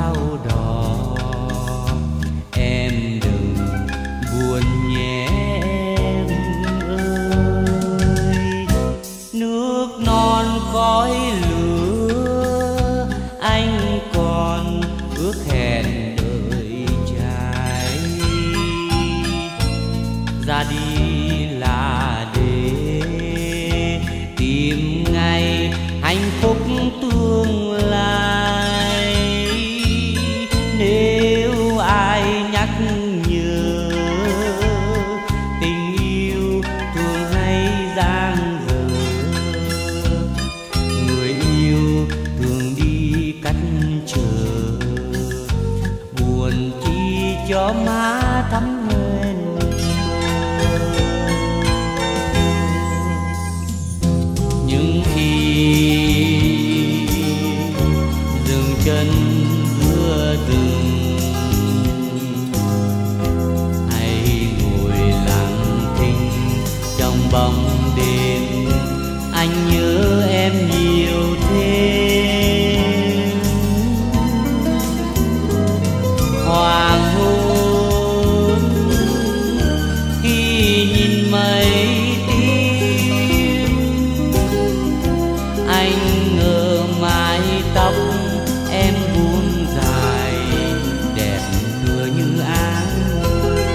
áo đỏ. Em đừng buồn nhé em ơi, nước non khói lửa anh còn ước hẹn đợi trái. Ra đi là để tìm ngày hạnh phúc tương lai. Nếu ai nhắc nhớ tình yêu thường hay giang dở, người yêu thường đi cách chờ, buồn chi cho má thắm hoen. Nhưng khi dừng chân giữa rừng, hãy ngồi lặng thinh trong bóng đêm, anh nhớ em nhiều thêm. Hoàng hôn khi nhìn mây tím, anh ngờ mái tóc em buông dài đẹp tựa như áng mây.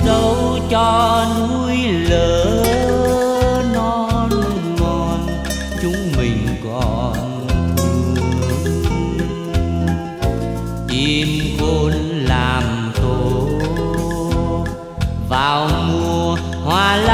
Đâu cho núi lở non mòn chúng mình còn thương. Chim khôn làm tổ vào mùa hoa lá